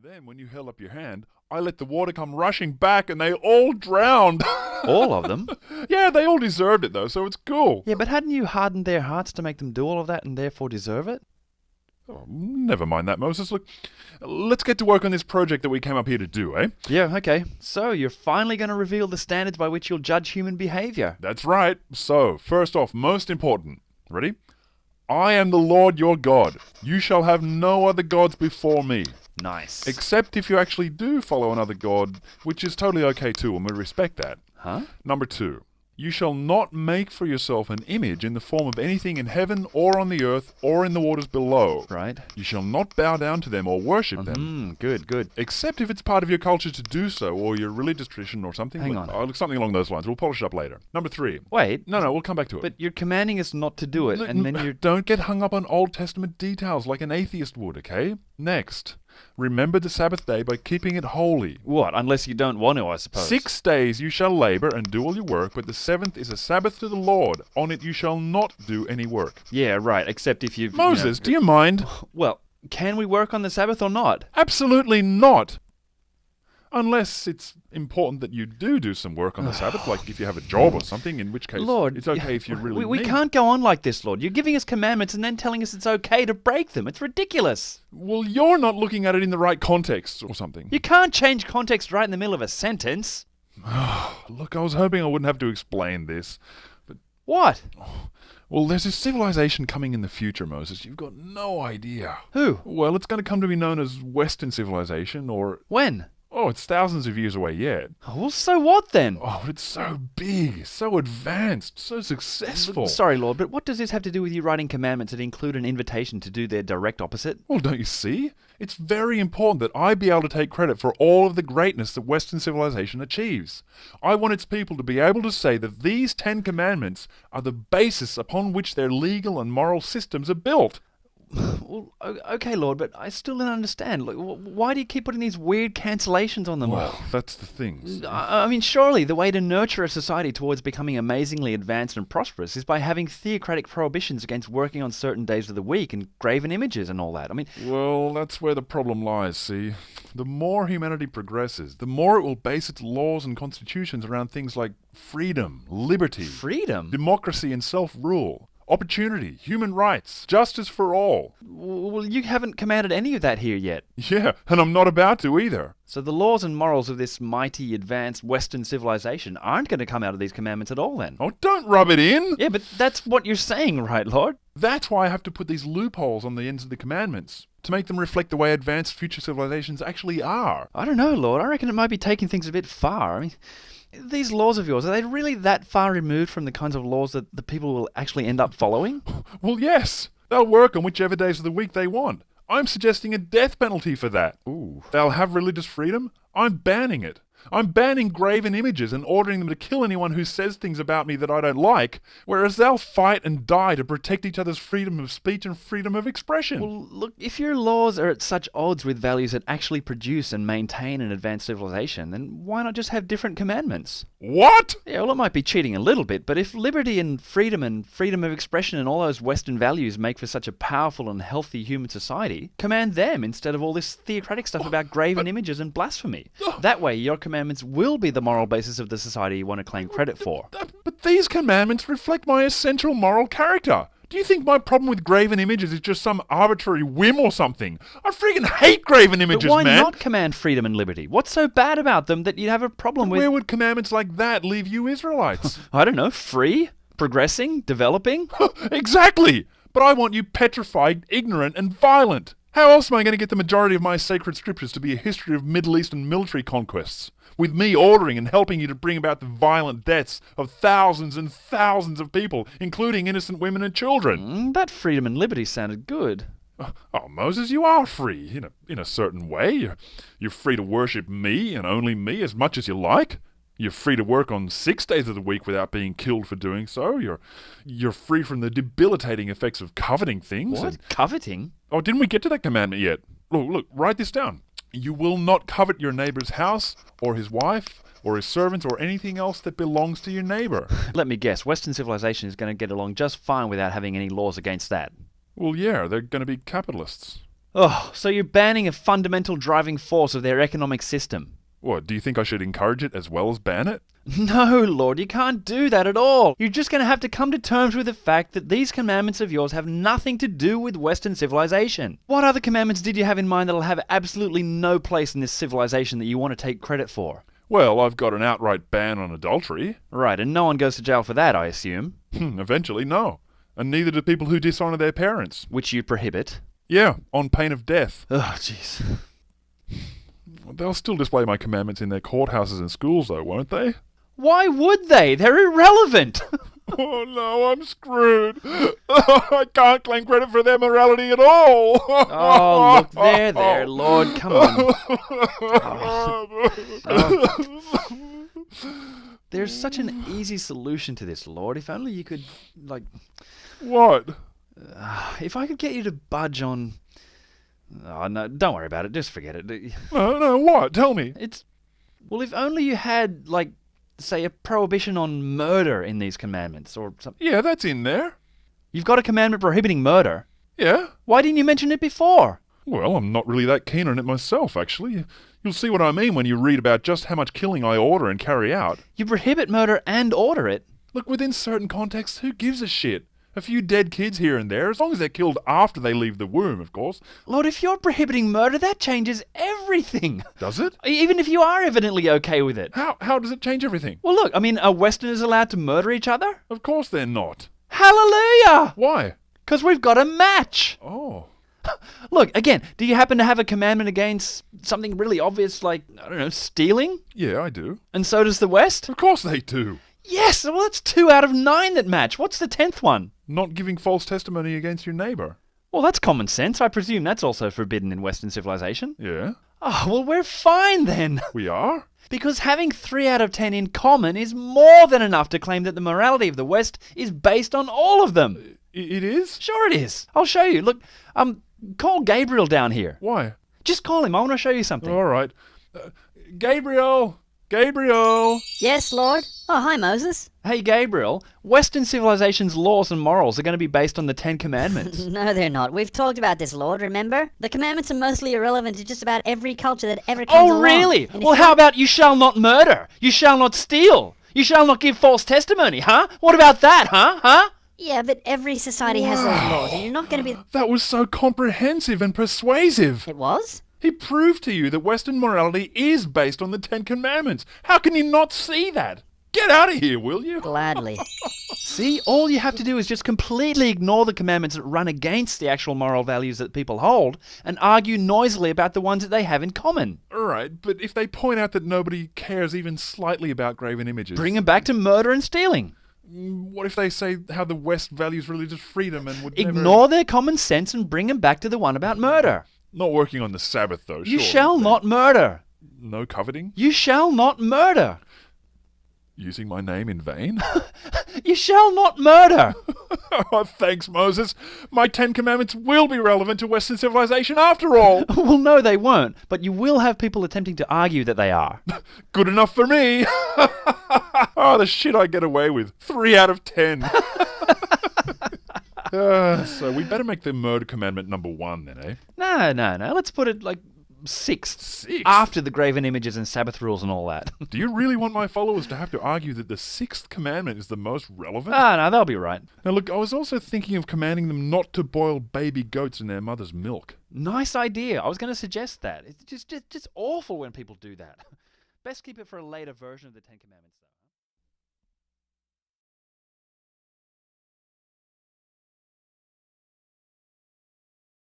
And then when you held up your hand, I let the water come rushing back and they all drowned. All of them? Yeah, they all deserved it though, so it's cool. Yeah, but hadn't you hardened their hearts to make them do all of that and therefore deserve it? Oh, never mind that, Moses. Look, let's get to work on this project that we came up here to do, eh? Yeah, okay. So, you're finally going to reveal the standards by which you'll judge human behavior. That's right. So, first off, most important. Ready? I am the Lord your God. You shall have no other gods before me. Nice. Except if you actually do follow another god, which is totally okay too, and we respect that. Huh? Number 2. You shall not make for yourself an image in the form of anything in heaven or on the earth or in the waters below. Right. You shall not bow down to them or worship them. Good. Except if it's part of your culture to do so, or your religious tradition or something. Hang on. Something along those lines. We'll polish it up later. Number 3. Wait. No, we'll come back to it. But you're commanding us not to do it, and then you're... Don't get hung up on Old Testament details like an atheist would, okay? Next. Remember the Sabbath day by keeping it holy. What? Unless you don't want to, I suppose. 6 days you shall labor and do all your work, but the 7th is a Sabbath to the Lord. On it you shall not do any work. Yeah, right. Except if you've... Moses, do you mind? Well, can we work on the Sabbath or not? Absolutely not. Unless it's important that you do some work on the Sabbath, like if you have a job or something, in which case Lord, it's okay if you really we need. can't go on like this, Lord. You're giving us commandments and then telling us it's okay to break them. It's ridiculous. Well, you're not looking at it in the right context or something. You can't change context right in the middle of a sentence. Look, I was hoping I wouldn't have to explain this. What? Well, there's a civilization coming in the future, Moses. You've got no idea. Who? Well, it's going to come to be known as Western civilization, or... When? Oh, it's thousands of years away yet. Oh, well, so what then? Oh, but it's so big, so advanced, so successful. Sorry, Lord, but what does this have to do with you writing commandments that include an invitation to do their direct opposite? Well, don't you see? It's very important that I be able to take credit for all of the greatness that Western civilization achieves. I want its people to be able to say that these 10 commandments are the basis upon which their legal and moral systems are built. Well, okay, Lord, but I still don't understand. Like, why do you keep putting these weird cancellations on them all? Well, that's the thing. I mean, surely the way to nurture a society towards becoming amazingly advanced and prosperous is by having theocratic prohibitions against working on certain days of the week and graven images and all that. I mean... Well, that's where the problem lies, see? The more humanity progresses, the more it will base its laws and constitutions around things like freedom, liberty, Freedom? democracy and self-rule. Opportunity, human rights, justice for all. Well, you haven't commanded any of that here yet. Yeah, and I'm not about to either. So the laws and morals of this mighty, advanced Western civilization aren't going to come out of these commandments at all then. Oh, don't rub it in! Yeah, but that's what you're saying, right, Lord? That's why I have to put these loopholes on the ends of the commandments, to make them reflect the way advanced future civilizations actually are. I don't know, Lord. I reckon it might be taking things a bit far. I mean, these laws of yours, are they really that far removed from the kinds of laws that the people will actually end up following? Well, yes. They'll work on whichever days of the week they want. I'm suggesting a death penalty for that. Ooh. They'll have religious freedom. I'm banning it. I'm banning graven images and ordering them to kill anyone who says things about me that I don't like, whereas they'll fight and die to protect each other's freedom of speech and freedom of expression. Well, look, if your laws are at such odds with values that actually produce and maintain an advanced civilization, then why not just have different commandments? What? Yeah, well, it might be cheating a little bit, but if liberty and freedom of expression and all those Western values make for such a powerful and healthy human society, command them instead of all this theocratic stuff about graven images and blasphemy. That way, your commandments will be the moral basis of the society you want to claim credit for. But these commandments reflect my essential moral character. Do you think my problem with graven images is just some arbitrary whim or something? I freaking hate graven images, But why man! not command freedom and liberty? What's so bad about them that you'd have a problem with... Where would commandments like that leave you Israelites? I don't know, free? Progressing? Developing? Exactly! But I want you petrified, ignorant, and violent. How else am I going to get the majority of my sacred scriptures to be a history of Middle Eastern military conquests? With me ordering and helping you to bring about the violent deaths of thousands and thousands of people, including innocent women and children. That freedom and liberty sounded good. Oh, Moses, you are free, in a certain way. You're free to worship me and only me as much as you like. You're free to work on 6 days of the week without being killed for doing so. You're free from the debilitating effects of coveting things. What? Coveting? Oh, didn't we get to that commandment yet? Look, write this down. You will not covet your neighbor's house, or his wife, or his servants, or anything else that belongs to your neighbor. Let me guess, Western civilization is going to get along just fine without having any laws against that. Well, yeah, they're going to be capitalists. Oh, so you're banning a fundamental driving force of their economic system. What, do you think I should encourage it as well as ban it? No, Lord, you can't do that at all. You're just going to have to come to terms with the fact that these commandments of yours have nothing to do with Western civilization. What other commandments did you have in mind that'll have absolutely no place in this civilization that you want to take credit for? Well, I've got an outright ban on adultery. Right, and no one goes to jail for that, I assume. Eventually, no. And neither do people who dishonour their parents. Which you prohibit. Yeah, on pain of death. Oh, jeez. They'll still display my commandments in their courthouses and schools, though, won't they? Why would they? They're irrelevant. Oh no, I'm screwed. I can't claim credit for their morality at all. Oh, look, there, Lord, come on. There's such an easy solution to this, Lord. If only you could, What? if I could get you to budge on... Oh, no, don't worry about it. Just forget it. No, what? Tell me. Well, if only you had, say, a prohibition on murder in these commandments or something. Yeah, that's in there. You've got a commandment prohibiting murder. Yeah. Why didn't you mention it before? Well, I'm not really that keen on it myself, actually. You'll see what I mean when you read about just how much killing I order and carry out. You prohibit murder and order it. Look, within certain contexts, who gives a shit? A few dead kids here and there, as long as they're killed after they leave the womb, of course. Lord, if you're prohibiting murder, that changes everything. Does it? Even if you are evidently okay with it. How does it change everything? Well, look, are Westerners allowed to murder each other? Of course they're not. Hallelujah! Why? Because we've got a match. Oh. Look, again, do you happen to have a commandment against something really obvious like, I don't know, stealing? Yeah, I do. And so does the West? Of course they do. Yes, well, that's 2 out of 9 that match. What's the 10th one? Not giving false testimony against your neighbour. Well, that's common sense. I presume that's also forbidden in Western civilization. Yeah. Oh, well, we're fine then. We are? Because having 3 out of 10 in common is more than enough to claim that the morality of the West is based on all of them. It is? Sure it is. I'll show you. Look, call Gabriel down here. Why? Just call him. I want to show you something. All right. Gabriel! Gabriel! Yes, Lord? Oh, hi, Moses. Hey, Gabriel. Western civilization's laws and morals are going to be based on the 10 Commandments. No, they're not. We've talked about this, Lord, remember? The commandments are mostly irrelevant to just about every culture that ever comes along. Oh, really? And if Well, you- how about you shall not murder? You shall not steal? You shall not give false testimony, huh? What about that, huh? Yeah, but every society has those laws, and you're not going to be... That was so comprehensive and persuasive. It was? He proved to you that Western morality is based on the 10 Commandments. How can you not see that? Get out of here, will you? Gladly. See, all you have to do is just completely ignore the commandments that run against the actual moral values that people hold and argue noisily about the ones that they have in common. Right, but if they point out that nobody cares even slightly about graven images... Bring them back to murder and stealing. What if they say how the West values religious freedom and would never... Ignore their common sense and bring them back to the one about murder. Not working on the Sabbath, though, You surely. shall not murder. No coveting? You shall not murder. Using my name in vain? You shall not murder. Oh, thanks, Moses. My 10 Commandments will be relevant to Western civilization after all. Well, no, they won't. But you will have people attempting to argue that they are. Good enough for me. Oh, the shit I get away with. 3 out of 10. So we better make the murder commandment number 1 then, eh? No. Let's put it like 6th. 6th? After the graven images and Sabbath rules and all that. Do you really want my followers to have to argue that the 6th commandment is the most relevant? No, they'll be right. Now look, I was also thinking of commanding them not to boil baby goats in their mother's milk. Nice idea. I was going to suggest that. It's just awful when people do that. Best keep it for a later version of the 10 Commandments, though.